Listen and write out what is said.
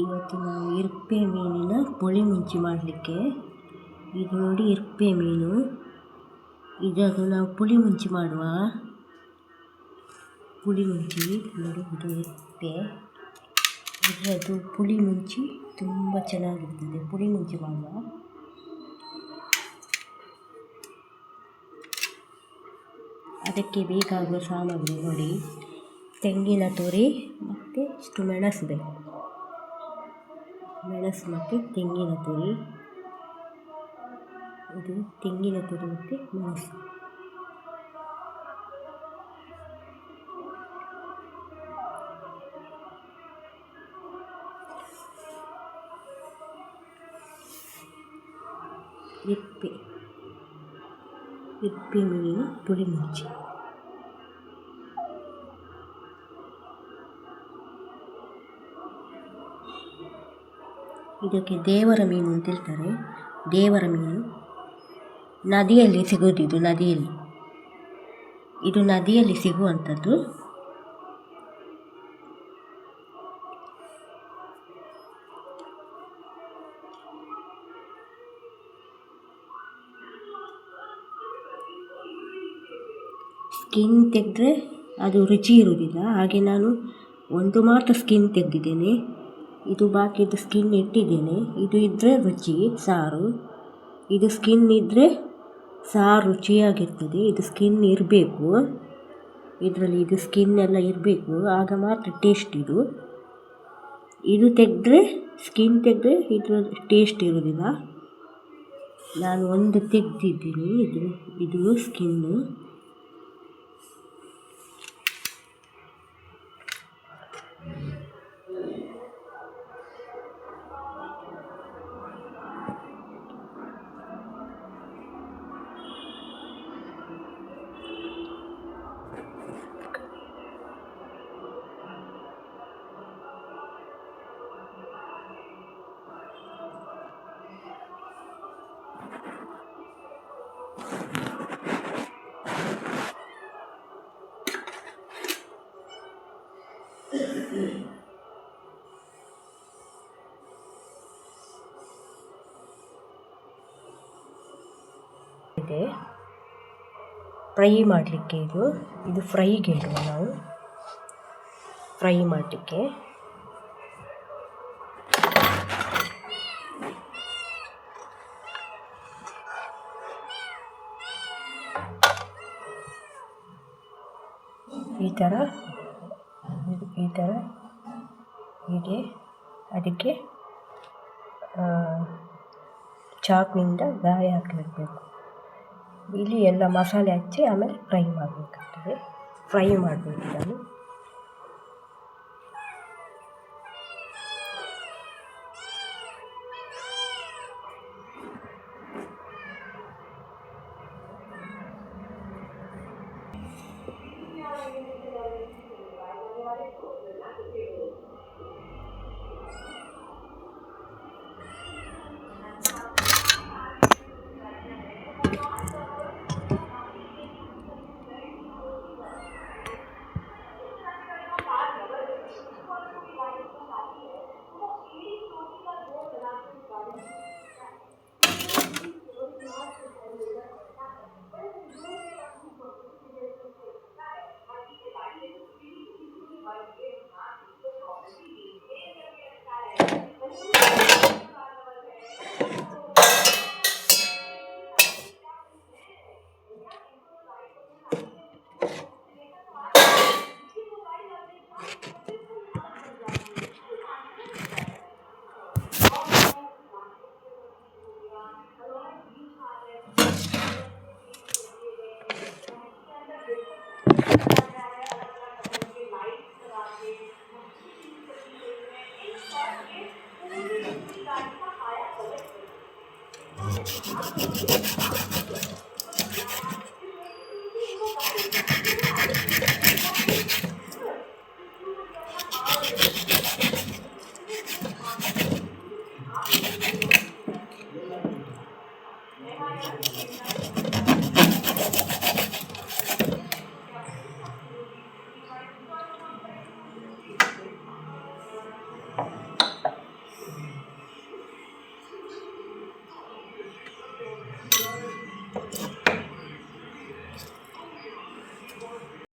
ಇವತ್ತು ನಾವು ಇರ್ಪೆ ಮೀನಿನ ಪುಳಿ ಮುಂಚಿ ಮಾಡಲಿಕ್ಕೆ, ಇದು ನೋಡಿ ಇರ್ಪೆ ಮೀನು, ಇದನ್ನು ನಾವು ಪುಳಿ ಮುಂಚಿ ಮಾಡುವ. ಪುಳಿ ಮುಂಚಿ ನೋಡಿ, ಇದು ಇರ್ಪೆ, ಇದರದ್ದು ಪುಳಿ ಮುಂಚಿ ತುಂಬ ಚೆನ್ನಾಗಿರ್ತದೆ. ಪುಳಿ ಮುಂಚಿ ಮಾಡುವ. ಅದಕ್ಕೆ ಬೇಕಾಗುವ ಸಾಮಗ್ರಿ ನೋಡಿ, ತೆಂಗಿನ ತುರಿ ಮತ್ತು ಇಷ್ಟು ಮೆಣಸು ಬೇಕು. ಮೆಣಸು ಮತ್ತು ತೆಂಗಿನ ತುರಿ, ಇದು ತೆಂಗಿನ ತುರಿ ಮತ್ತು ಮೆಣಸು. ಇರ್ಪೆ ಮೀನಿನ ಪುಳಿ ಮುಂಚಿ. ಇದಕ್ಕೆ ದೇವರ ಮೀನು ಅಂತ ಹೇಳ್ತಾರೆ. ದೇವರ ಮೀನು ನದಿಯಲ್ಲಿ ಸಿಗೋದು. ಇದು ನದಿಯಲ್ಲಿ ಸಿಗುವಂಥದ್ದು. ಸ್ಕಿನ್ ತೆಗೆದ್ರೆ ಅದು ರುಚಿ ಇರುವುದಿಲ್ಲ, ಹಾಗೆ ನಾನು ಒಂದು ಮಾತ್ರ ಸ್ಕಿನ್ ತೆಗೆದಿದ್ದೇನೆ. ಇದು ಬಾಕಿದು ಸ್ಕಿನ್ ಇಟ್ಟಿದ್ದೇನೆ. ಇದು ಇದ್ದರೆ ರುಚಿ ಸಾರು. ಇದು ಸ್ಕಿನ್ ಇದ್ದರೆ ಸಾರು ರುಚಿಯಾಗಿರ್ತದೆ. ಇದು ಸ್ಕಿನ್ ಇರಬೇಕು ಇದರಲ್ಲಿ, ಇದು ಸ್ಕಿನ್ ಎಲ್ಲ ಇರಬೇಕು, ಆಗ ಮಾತ್ರ ಟೇಸ್ಟ್. ಇದು ತೆಗೆದ್ರೆ, ಸ್ಕಿನ್ ತೆಗೆದ್ರೆ ಇದರ ಟೇಸ್ಟ್ ಇರೋದಿಲ್ಲ. ನಾನು ಒಂದು ತೆಗೆದಿದ್ದೀನಿ. ಇದು ಸ್ಕಿನ್ನು. ಇದೆ ಫ್ರೈ ಮಾಡಲಿಕ್ಕೆ. ಇದು ಫ್ರೈಗೆ ಇಡುವ ನಾವು. ಫ್ರೈ ಮಾಡಲಿಕ್ಕೆ ಈ ಥರ ಹೀಗೆ ಅದಕ್ಕೆ ಚಾಕ್ನಿಂದ ಗಾಯ ಹಾಕಬೇಕು. ಇಲ್ಲಿ ಎಲ್ಲ ಮಸಾಲೆ ಹಚ್ಚಿ ಆಮೇಲೆ ಫ್ರೈ ಮಾಡಬೇಕಾಗ್ತದೆ. ಫ್ರೈ ಮಾಡಬೇಕು ಇದನ್ನು.